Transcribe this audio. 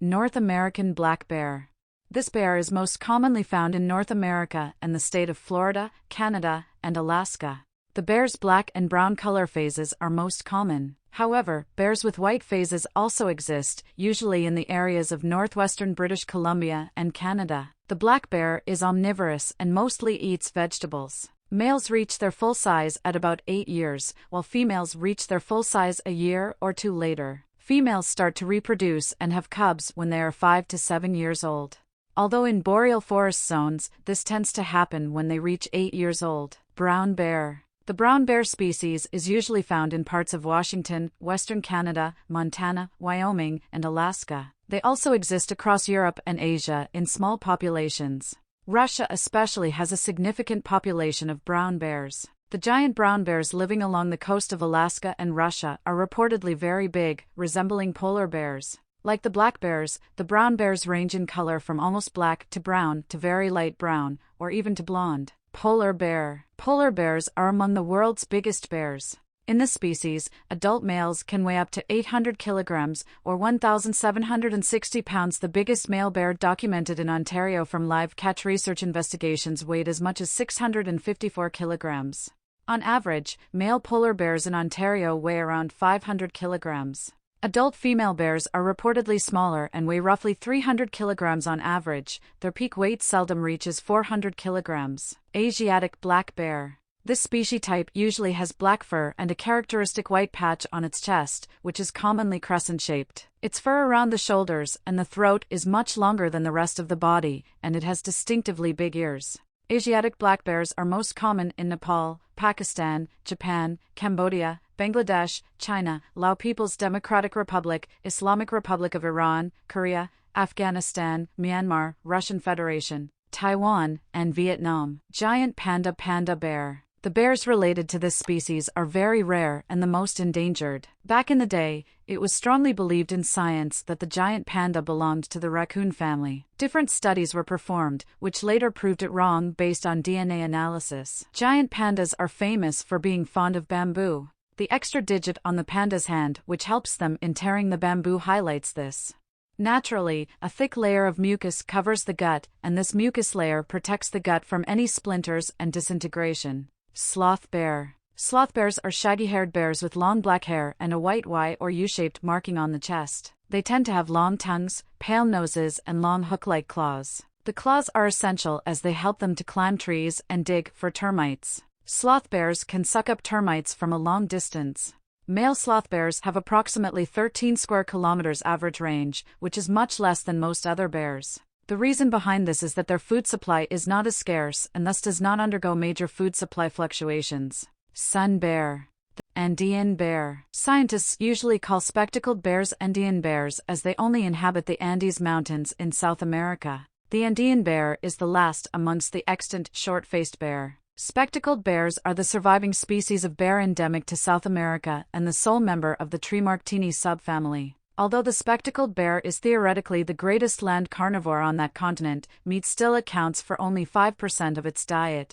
North American black bear. This bear is most commonly found in North America and the state of Florida, Canada, and Alaska. The bear's black and brown color phases are most common. However, bears with white phases also exist, usually in the areas of northwestern British Columbia and Canada. The black bear is omnivorous and mostly eats vegetables. Males reach their full size at about 8 years, while females reach their full size a year or two later. Females start to reproduce and have cubs when they are 5 to 7 years old. Although in boreal forest zones, this tends to happen when they reach 8 years old. Brown bear. The brown bear species is usually found in parts of Washington, western Canada, Montana, Wyoming, and Alaska. They also exist across Europe and Asia in small populations. Russia especially has a significant population of brown bears. The giant brown bears living along the coast of Alaska and Russia are reportedly very big, resembling polar bears. Like the black bears, the brown bears range in color from almost black to brown to very light brown, or even to blonde. Polar bear. Polar bears are among the world's biggest bears. In this species, adult males can weigh up to 800 kilograms, or 1,760 pounds. The biggest male bear documented in Ontario from live catch research investigations weighed as much as 654 kilograms. On average, male polar bears in Ontario weigh around 500 kilograms. Adult female bears are reportedly smaller and weigh roughly 300 kilograms on average. Their peak weight seldom reaches 400 kilograms. Asiatic black bear. This species type usually has black fur and a characteristic white patch on its chest, which is commonly crescent-shaped. Its fur around the shoulders and the throat is much longer than the rest of the body, and it has distinctively big ears. Asiatic black bears are most common in Nepal, Pakistan, Japan, Cambodia, Bangladesh, China, Lao People's Democratic Republic, Islamic Republic of Iran, Korea, Afghanistan, Myanmar, Russian Federation, Taiwan, and Vietnam. Giant panda bear. The bears related to this species are very rare and the most endangered. Back in the day, it was strongly believed in science that the giant panda belonged to the raccoon family. Different studies were performed, which later proved it wrong based on DNA analysis. Giant pandas are famous for being fond of bamboo. The extra digit on the panda's hand, which helps them in tearing the bamboo, highlights this. Naturally, a thick layer of mucus covers the gut, and this mucus layer protects the gut from any splinters and disintegration. Sloth bear. Sloth bears are shaggy-haired bears with long black hair and a white Y or U-shaped marking on the chest. They tend to have long tongues, pale noses, and long hook-like claws. The claws are essential as they help them to climb trees and dig for termites. Sloth bears can suck up termites from a long distance. Male sloth bears have approximately 13 square kilometers average range, which is much less than most other bears. The reason behind this is that their food supply is not as scarce and thus does not undergo major food supply fluctuations. Sun bear. Andean bear. Scientists usually call spectacled bears Andean bears as they only inhabit the Andes Mountains in South America. The Andean bear is the last amongst the extant short-faced bear. Spectacled bears are the surviving species of bear endemic to South America and the sole member of the Tremarctini subfamily. Although the spectacled bear is theoretically the greatest land carnivore on that continent, meat still accounts for only 5% of its diet.